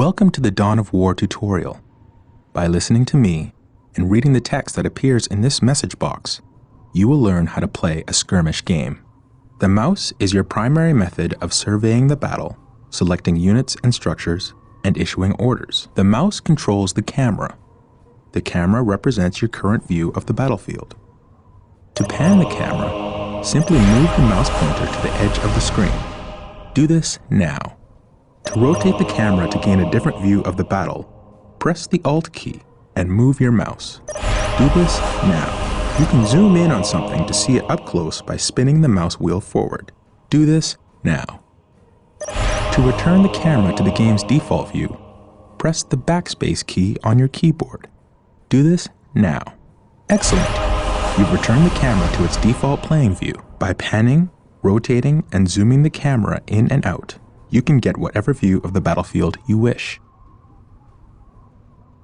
Welcome to the Dawn of War tutorial. By listening to me and reading the text that appears in this message box, you will learn how to play a skirmish game. The mouse is your primary method of surveying the battle, selecting units and structures, and issuing orders. The mouse controls the camera. The camera represents your current view of the battlefield. To pan the camera, simply move the mouse pointer to the edge of the screen. Do this now. To rotate the camera to gain a different view of the battle, press the Alt key and move your mouse. Do this now. You can zoom in on something to see it up close by spinning the mouse wheel forward. Do this now. To return the camera to the game's default view, press the backspace key on your keyboard. Do this now. Excellent! You've returned the camera to its default playing view. By panning, rotating, and zooming the camera in and out, you can get whatever view of the battlefield you wish.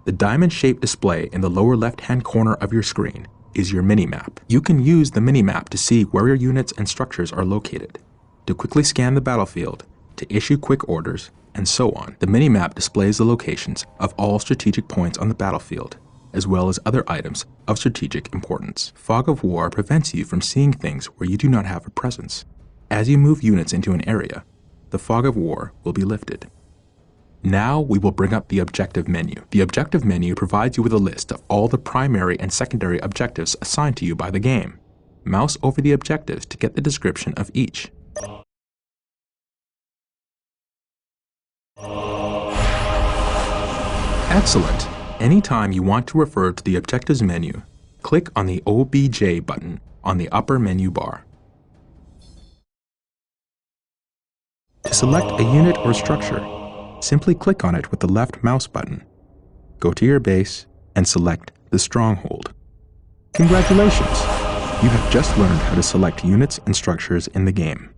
The diamond-shaped display in the lower left-hand corner of your screen is your minimap. You can use the minimap to see where your units and structures are located, to quickly scan the battlefield, to issue quick orders, and so on. The minimap displays the locations of all strategic points on the battlefield, as well as other items of strategic importance. Fog of War prevents you from seeing things where you do not have a presence. As you move units into an area, the Fog of War will be lifted. Now we will bring up the objective menu. The objective menu provides you with a list of all the primary and secondary objectives assigned to you by the game. Mouse over the objectives to get the description of each. Excellent! Anytime you want to refer to the objectives menu, click on the OBJ button on the upper menu bar. To select a unit or structure, simply click on it with the left mouse button. Go to your base and select the stronghold. Congratulations! You have just learned how to select units and structures in the game.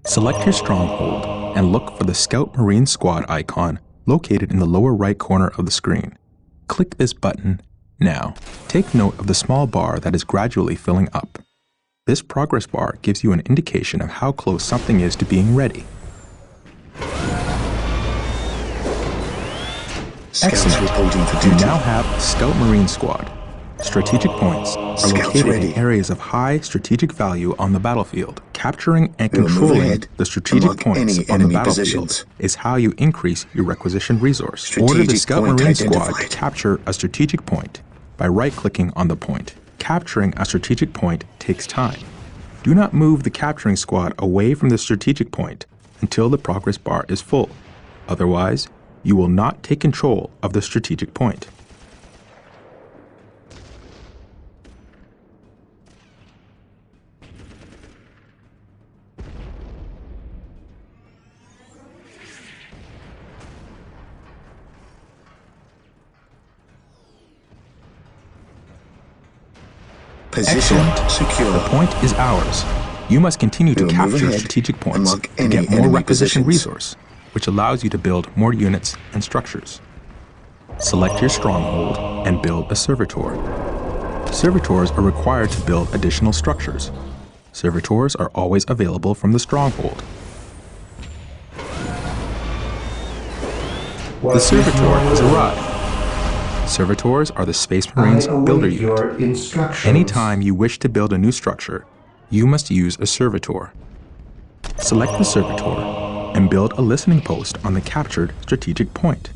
Select your stronghold and look for the Scout Marine Squad icon located in the lower right corner of the screen. Click this button now. Take note of the small bar that is gradually filling up. This progress bar gives you an indication of how close something is to being ready. Excellent. You now have Scout Marine Squad. Strategic points are located in areas of high strategic value on the battlefield. Capturing and controlling the strategic points on the battlefield is how you increase your requisition resource. Order the Scout Marine Squad to capture a strategic point by right-clicking on the point. Capturing a strategic point takes time. Do not move the capturing squad away from the strategic point until the progress bar is full. Otherwise, you will not take control of the strategic point. Position secure. The point is ours. You must continue to capture strategic points to get more requisition resource, which allows you to build more units and structures. Select your stronghold and build a servitor. Servitors are required to build additional structures. Servitors are always available from the stronghold. The servitor has arrived. Servitors are the Space Marines builder unit. Anytime you wish to build a new structure, you must use a servitor. Select the servitor and build a listening post on the captured strategic point.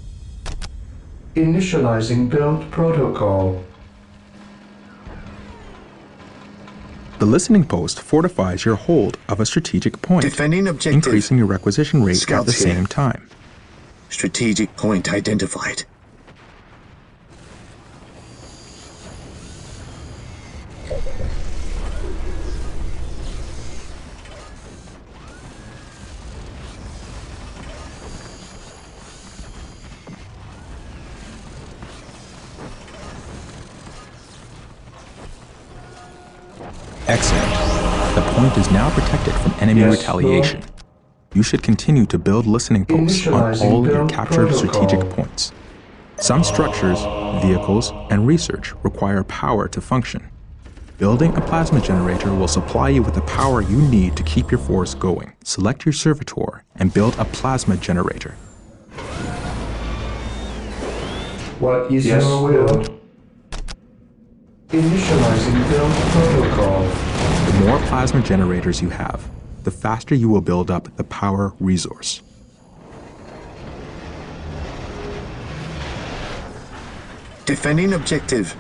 Initializing build protocol. The listening post fortifies your hold of a strategic point, Defending objective. increasing your requisition rate Scouts at the here. same time. Strategic point identified. Excellent. The point is now protected from enemy retaliation. Lord. You should continue to build listening posts on Initializing all your build captured protocol. strategic points. Some structures, vehicles, and research require power to function. Building a plasma generator will supply you with the power you need to keep your force going. Select your servitor and build a plasma generator. What is Yes, your will? Initializing build protocol. The more plasma generators you have, the faster you will build up the power resource. Defending objective.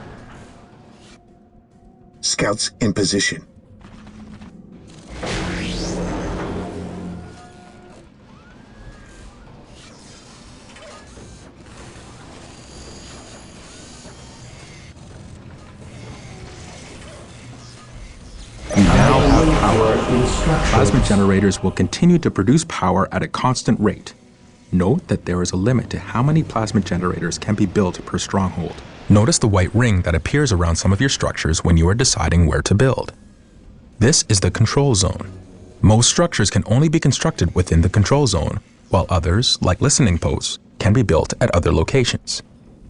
Scouts in position. You now have power. Instructions. Plasma generators will continue to produce power at a constant rate. Note that there is a limit to how many plasma generators can be built per stronghold. Notice the white ring that appears around some of your structures when you are deciding where to build. This is the control zone. Most structures can only be constructed within the control zone, while others, like listening posts, can be built at other locations.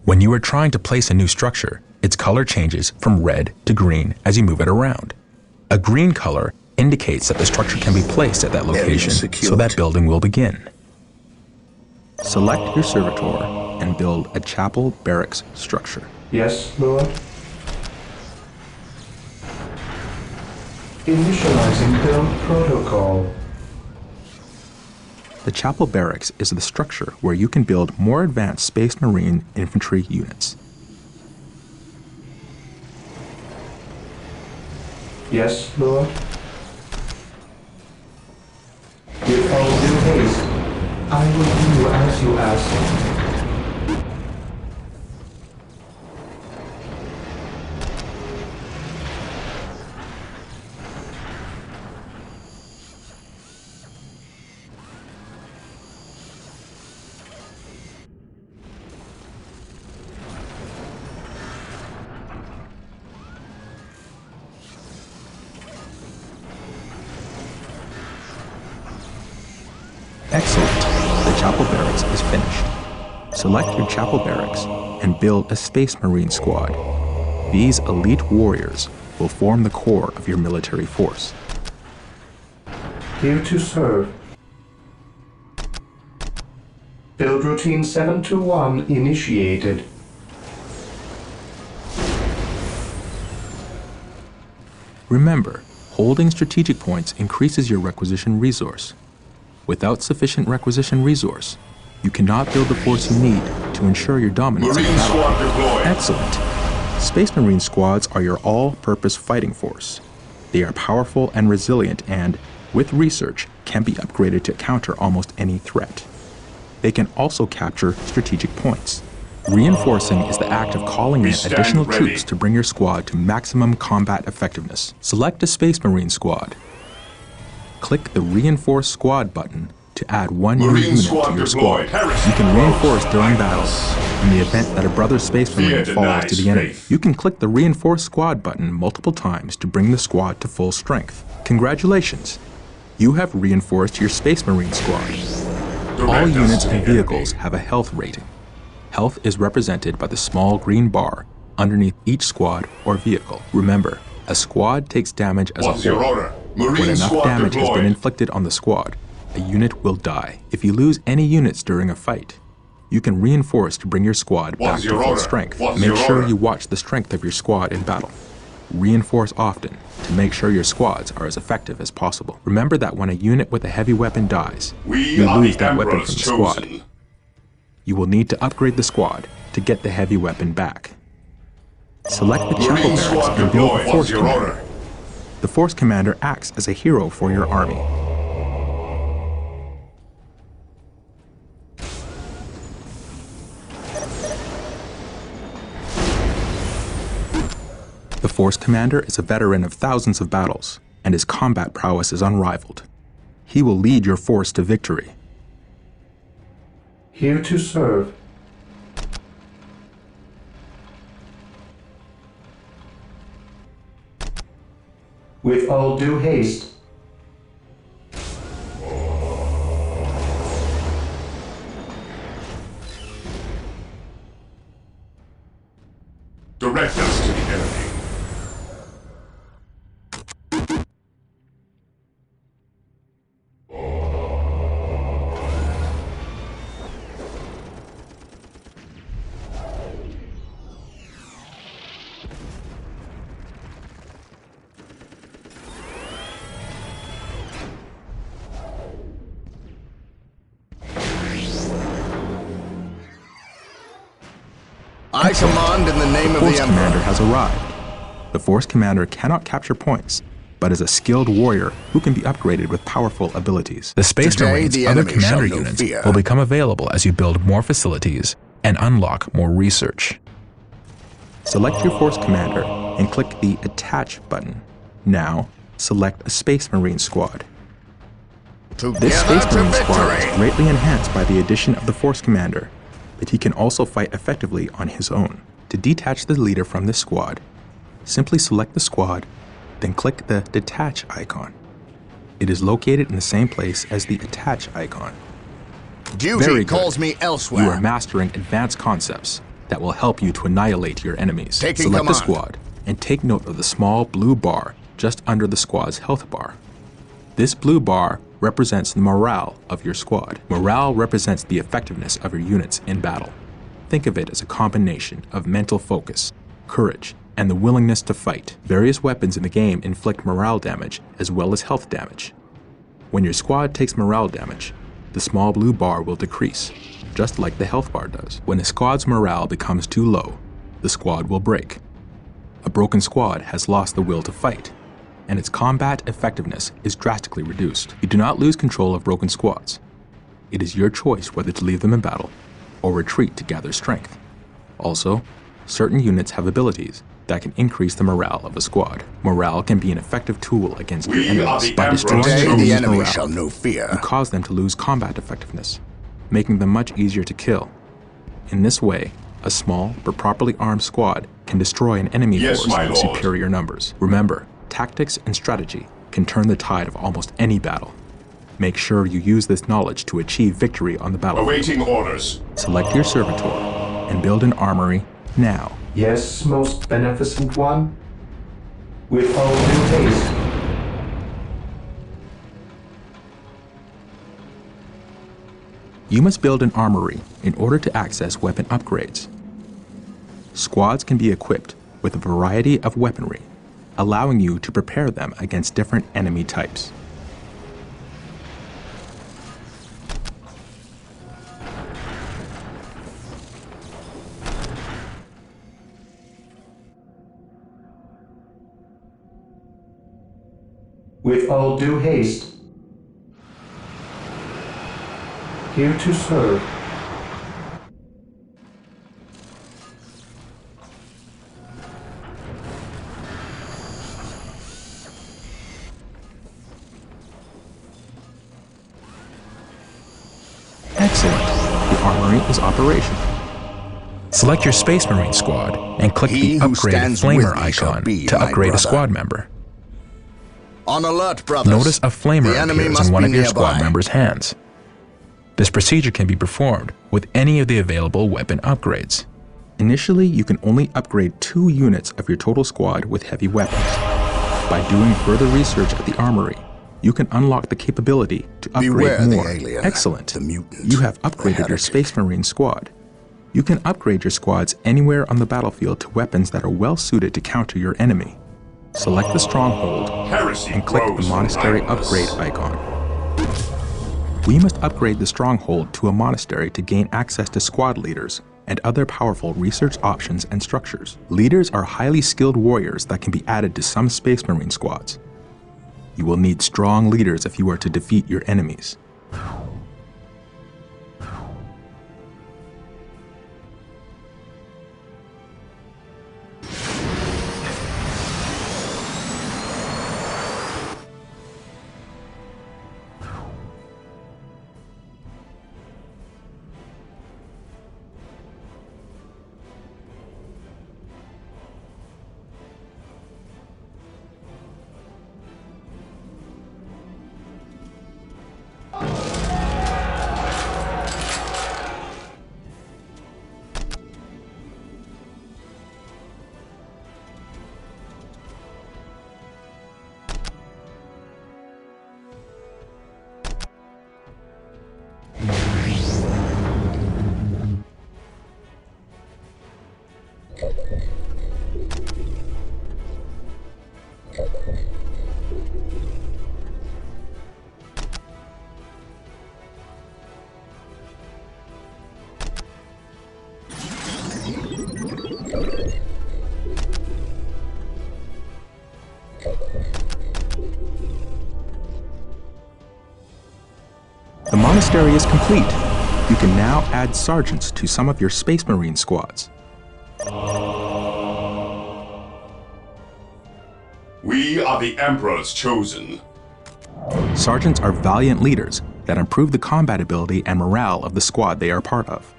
When you are trying to place a new structure, its color changes from red to green as you move it around. A green color indicates that the structure can be placed at that location, so that building will begin. Select your servitor and build a chapel barracks structure. Yes, Lord. Initializing build protocol. The chapel barracks is the structure where you can build more advanced Space Marine infantry units. Yes, Lord. With all due haste, I will do as you ask. Excellent. The chapel barracks is finished. Select your chapel barracks and build a Space Marine squad. These elite warriors will form the core of your military force. Here to serve. Build routine 721 initiated. Remember, holding strategic points increases your requisition resource. Without sufficient requisition resource, you cannot build the force you need to ensure your dominance in Marine battle. squad deployed. Excellent. Space Marine squads are your all-purpose fighting force. They are powerful and resilient and, with research, can be upgraded to counter almost any threat. They can also capture strategic points. Reinforcing is the act of calling in stand additional ready. troops to bring your squad to maximum combat effectiveness. Select a Space Marine squad. Click the Reinforce Squad button to add one new Marine unit squad to your squad. deployed. Harrison You can Rose. reinforce during battle. In the event that a brother Space Marine Fear falls to the denies enemy, faith. you can click the Reinforce Squad button multiple times to bring the squad to full strength. Congratulations! You have reinforced your Space Marine squad. All Direct us units to the and vehicles enemy. have a health rating. Health is represented by the small green bar underneath each squad or vehicle. Remember, a squad takes damage as What's a your whole. order? When Marine enough squad damage has been deployed. inflicted on the squad, a unit will die. If you lose any units during a fight, you can reinforce to bring your squad back What's to your full order? strength. What's Make your sure order? you watch the strength of your squad in battle. Reinforce often to make sure your squads are as effective as possible. Remember that when a unit with a heavy weapon dies, We you are lose the that weapon Emperor's from the squad. chosen. You will need to upgrade the squad to get the heavy weapon back. Select the chapel Marine barracks squad and build a deployed. force What's your commander. order? The force commander acts as a hero for your army. The force commander is a veteran of thousands of battles, and his combat prowess is unrivaled. He will lead your force to victory. Here to serve. With all due haste. Direct us to the enemy. command in the name The of Force the Commander Emperor. has arrived. The Force Commander cannot capture points, but is a skilled warrior who can be upgraded with powerful abilities. The Space Today, Marines' the other enemy commander shall know units fear. will become available as you build more facilities and unlock more research. Select your Force Commander and click the Attach button. Now, select a Space Marine squad. This Space Together to Marine squad victory! is greatly enhanced by the addition of the Force Commander, but he can also fight effectively on his own. To detach the leader from this squad, simply select the squad, then click the Detach icon. It is located in the same place as the Attach icon. Duty Very good. calls me elsewhere. You are mastering advanced concepts that will help you to annihilate your enemies. Taking Select the command. squad and take note of the small blue bar just under the squad's health bar. This blue bar represents the morale of your squad. Morale represents the effectiveness of your units in battle. Think of it as a combination of mental focus, courage, and the willingness to fight. Various weapons in the game inflict morale damage as well as health damage. When your squad takes morale damage, the small blue bar will decrease, just like the health bar does. When a squad's morale becomes too low, the squad will break. A broken squad has lost the will to fight, and its combat effectiveness is drastically reduced. You do not lose control of broken squads. It is your choice whether to leave them in battle or retreat to gather strength. Also, certain units have abilities that can increase the morale of a squad. Morale can be an effective tool against your We are enemies. the By destroying Emperor's your Today, the enemy's enemy morale, shall know you fear. cause them to lose combat effectiveness, making them much easier to kill. In this way, a small but properly armed squad can destroy an enemy Yes, force my of lord. superior numbers. Remember, tactics and strategy can turn the tide of almost any battle. Make sure you use this knowledge to achieve victory on the battlefield. Awaiting orders. Select your servitor and build an armory now. Yes, most beneficent one. With all due haste. You must build an armory in order to access weapon upgrades. Squads can be equipped with a variety of weaponry, allowing you to prepare them against different enemy types. With all due haste. Here to serve. Excellent. The armory is operational. Select your Space Marine squad and click He the who Upgrade stands Flamer with me shall icon be to my upgrade a brother. squad member. On alert, brothers. Notice a flamer The enemy appears must in one be of your nearby. squad members' hands. This procedure can be performed with any of the available weapon upgrades. Initially, you can only upgrade 2 units of your total squad with heavy weapons. By doing further research at the armory, you can unlock the capability to upgrade Beware the more. alien, Excellent. the mutant, You have the upgraded your heretic. Space Marine squad. You can upgrade your squads anywhere on the battlefield to weapons that are well suited to counter your enemy. Select the stronghold Heresy and click the grows monastery relentless. upgrade icon. We must upgrade the stronghold to a monastery to gain access to squad leaders and other powerful research options and structures. Leaders are highly skilled warriors that can be added to some Space Marine squads. You will need strong leaders if you are to defeat your enemies. monastery is complete. You can now add sergeants to some of your Space Marine squads. We are the Emperor's chosen. Sergeants are valiant leaders that improve the combat ability and morale of the squad they are part of.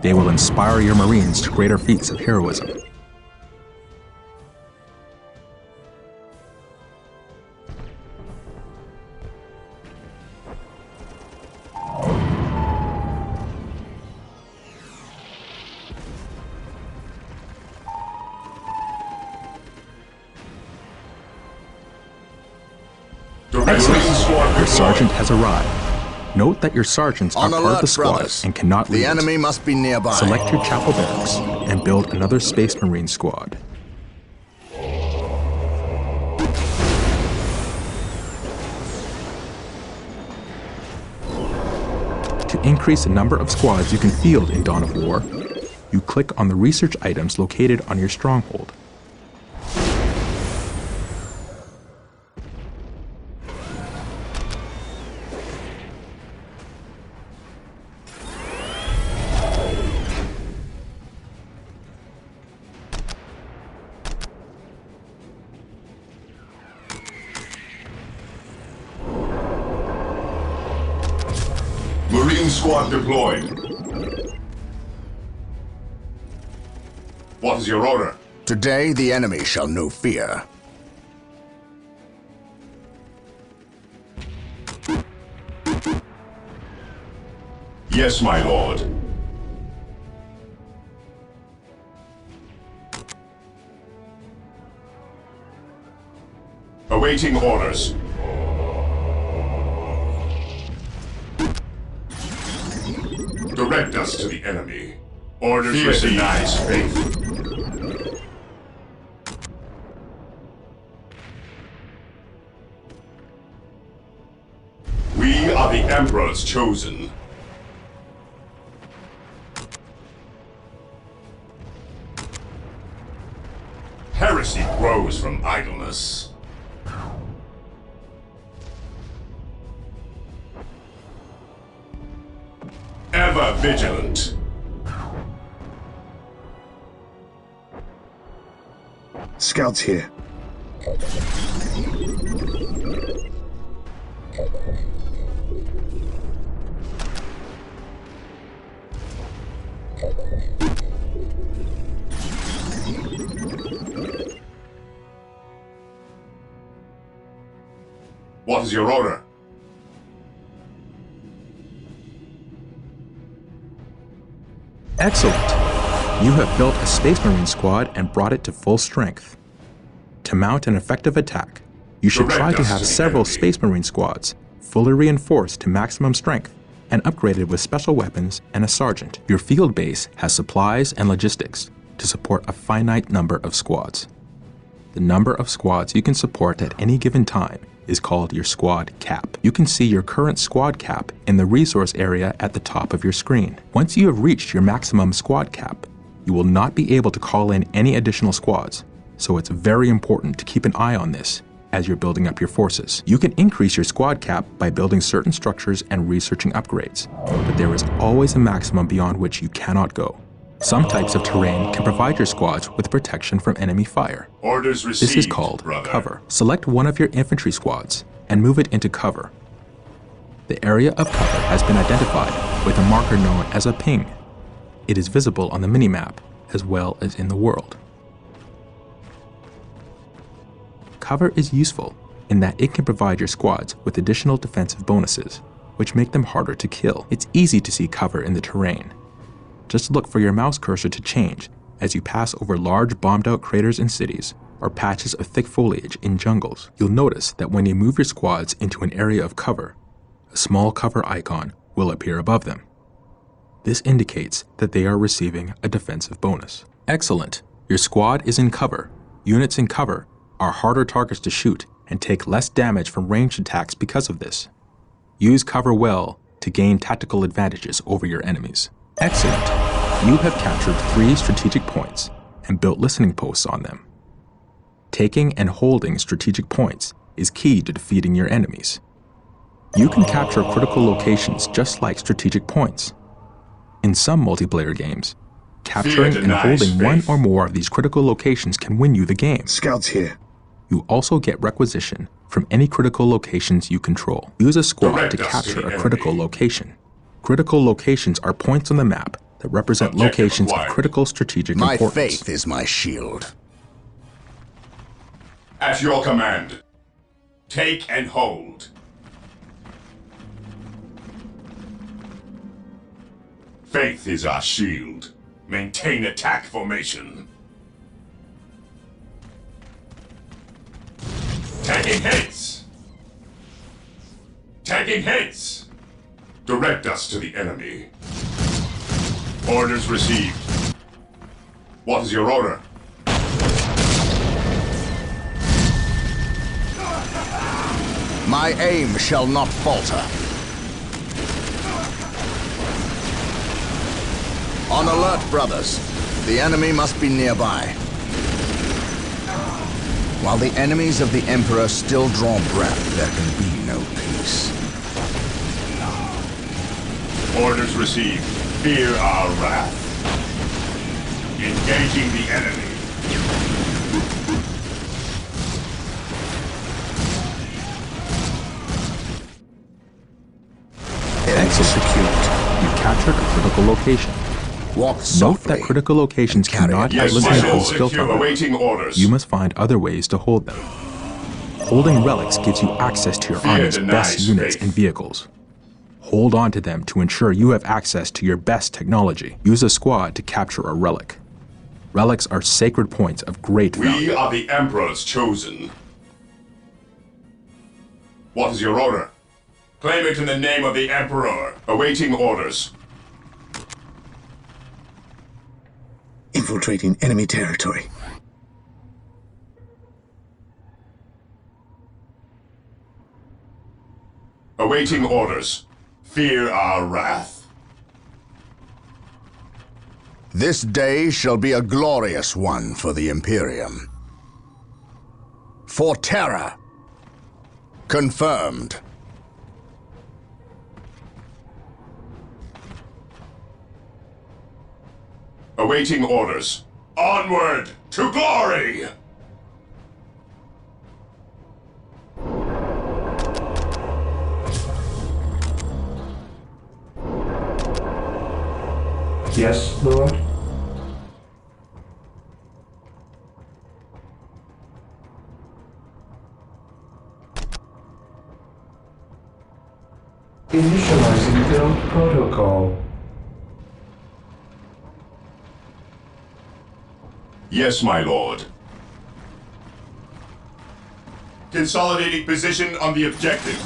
They will inspire your Marines to greater feats of heroism. Excellent. Your sergeant has arrived. Note that your sergeants are On part of alert, the squad brothers. and cannot leave. The enemy must be nearby. Select your chapel barracks and build another Space Marine squad. To increase the number of squads you can field in Dawn of War, you click on the research items located on your stronghold. Marine squad deployed. What is your order? Today the enemy shall know fear. Yes, my lord. Awaiting orders. Direct us to the enemy. Orders Fear received. denies faith. We are the Emperor's chosen. Heresy grows from idleness. Ever vigilant. Scouts here. What is your order? Excellent! You have built a Space Marine squad and brought it to full strength. To mount an effective attack, you should try to have several Space Marine squads, fully reinforced to maximum strength, and upgraded with special weapons and a sergeant. Your field base has supplies and logistics to support a finite number of squads. The number of squads you can support at any given time is called your squad cap. You can see your current squad cap in the resource area at the top of your screen. Once you have reached your maximum squad cap, you will not be able to call in any additional squads, so it's very important to keep an eye on this as you're building up your forces. You can increase your squad cap by building certain structures and researching upgrades, but there is always a maximum beyond which you cannot go. Some types of terrain can provide your squads with protection from enemy fire. Orders received, This is called brother. cover. Select one of your infantry squads and move it into cover. The area of cover has been identified with a marker known as a ping. It is visible on the minimap as well as in the world. Cover is useful in that it can provide your squads with additional defensive bonuses, which make them harder to kill. It's easy to see cover in the terrain. Just look for your mouse cursor to change as you pass over large bombed-out craters in cities or patches of thick foliage in jungles. You'll notice that when you move your squads into an area of cover, a small cover icon will appear above them. This indicates that they are receiving a defensive bonus. Excellent! Your squad is in cover. Units in cover are harder targets to shoot and take less damage from ranged attacks because of this. Use cover well to gain tactical advantages over your enemies. Excellent! You have captured 3 strategic points and built listening posts on them. Taking and holding strategic points is key to defeating your enemies. You can capture critical locations just like strategic points. In some multiplayer games, capturing and holding one or more of these critical locations can win you the game. Scouts here. You also get requisition from any critical locations you control. Use a squad to capture a critical location. Critical locations are points on the map that represent locations of critical strategic My importance. faith is my shield. At your command. Take and hold. Faith is our shield. Maintain attack formation. Taking hits! Taking hits! Direct us to the enemy. Orders received. What is your order? My aim shall not falter. On alert, brothers. The enemy must be nearby. While the enemies of the Emperor still draw breath, there can be no peace. Orders received. Fear our wrath. Engaging the enemy. Execute. You captured a critical location. Walk Note softly. that critical locations carry cannot it. have Yes, listening my posts lord. built Secure. on them. Awaiting orders. You must find other ways to hold them. Holding relics gives you access to your Fear army's denies best units faith. and vehicles. Hold on to them to ensure you have access to your best technology. Use a squad to capture a relic. Relics are sacred points of great value. We are the Emperor's chosen. What is your order? Claim it in the name of the Emperor. Awaiting orders. Infiltrating enemy territory. Awaiting orders. Fear our wrath. This day shall be a glorious one for the Imperium. For Terra. Confirmed. Awaiting orders. Onward to glory! Yes, Lord? Initializing build protocol. Yes, my lord. Consolidating position on the objective.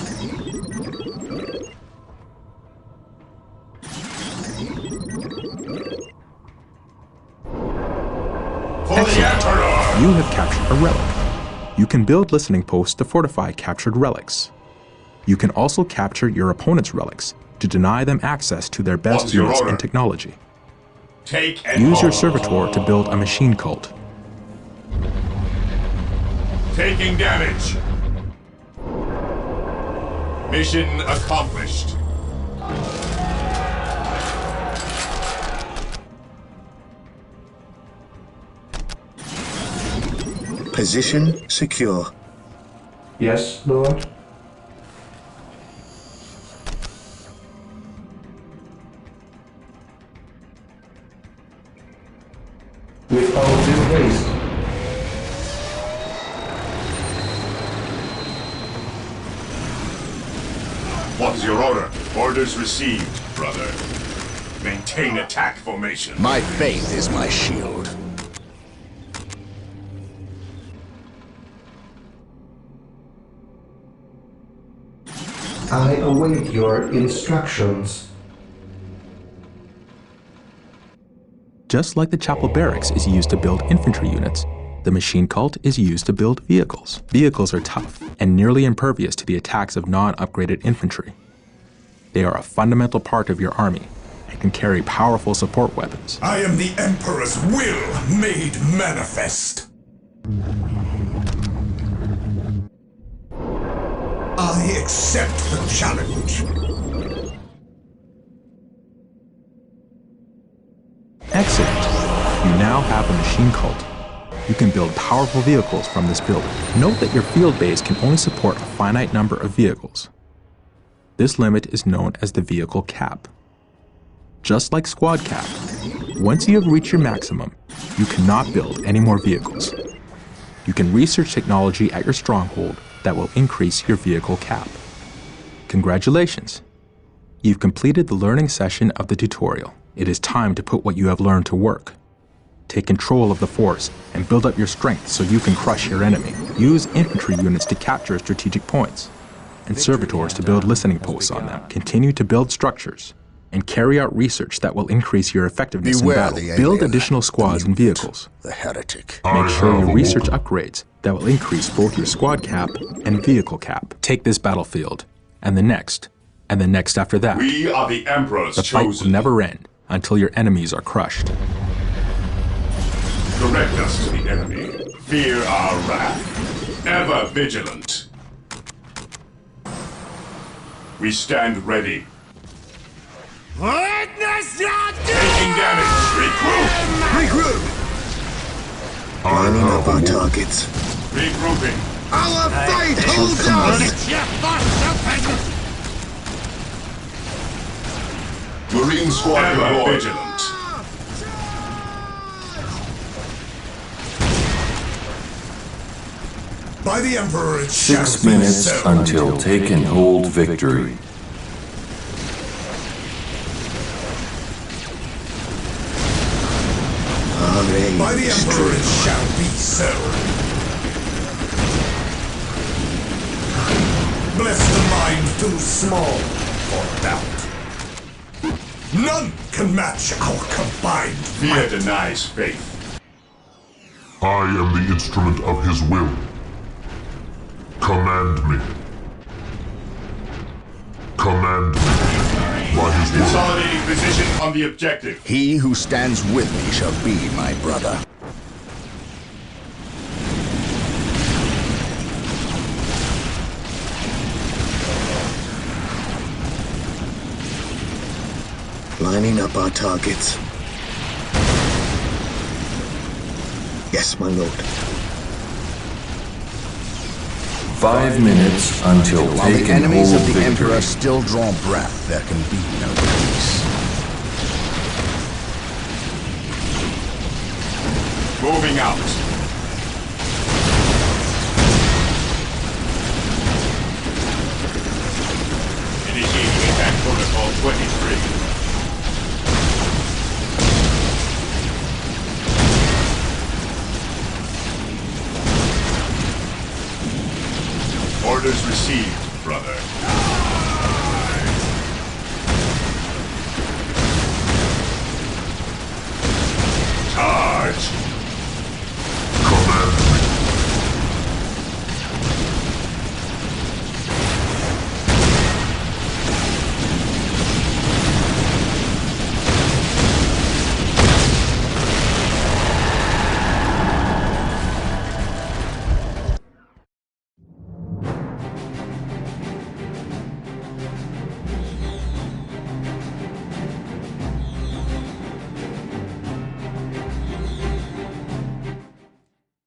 For the Emperor! You have captured a relic. You can build listening posts to fortify captured relics. You can also capture your opponent's relics to deny them access to their best What's your units order? and technology. Take and Use your hold. servitor to build a machine cult. Taking damage. Mission accomplished. Position secure. Yes, Lord? With all due haste. What is your order? Orders received, brother. Maintain attack formation. My faith is my shield. I await your instructions. Just like the chapel barracks is used to build infantry units, the machine cult is used to build vehicles. Vehicles are tough and nearly impervious to the attacks of non-upgraded infantry. They are a fundamental part of your army and can carry powerful support weapons. I am the Emperor's will made manifest. I Accept the challenge. Excellent. You now have a machine cult. You can build powerful vehicles from this build. Note that your field base can only support a finite number of vehicles. This limit is known as the vehicle cap. Just like squad cap, once you have reached your maximum, you cannot build any more vehicles. You can research technology at your stronghold that will increase your vehicle cap. Congratulations! You've completed the learning session of the tutorial. It is time to put what you have learned to work. Take control of the force and build up your strength so you can crush your enemy. Use infantry units to capture strategic points, and servitors to build listening posts on them. Continue to build structures, and carry out research that will increase your effectiveness in battle. Build additional squads and vehicles. The heretic. Make sure you research upgrades that will increase both your squad cap and vehicle cap. Take this battlefield, and the next after that. We are the Emperor's The fight will chosen. never end until your enemies are crushed. Direct us to the enemy. Fear our wrath. Ever vigilant. We stand ready. Taking damage. Regroup. Lining up our targets. Regrouping. Our fight holds us! Marine squad ever vigilant. By the Emperor, it shall 6 be minutes so. until take and hold victory. Our aim By the is Emperor, true. it shall be so. Bless the mind too small for doubt. None can match our combined Fear might. denies faith. I am the instrument of his will. Command me. Command me. By his will. Consolidating position on the objective. He who stands with me shall be my brother. Lining up our targets. Yes, my lord. 5 minutes until While take the and enemies hold of the victory. Emperor still draw breath, there can be no peace. Moving out. Initiating attack protocol 23. Orders received, brother.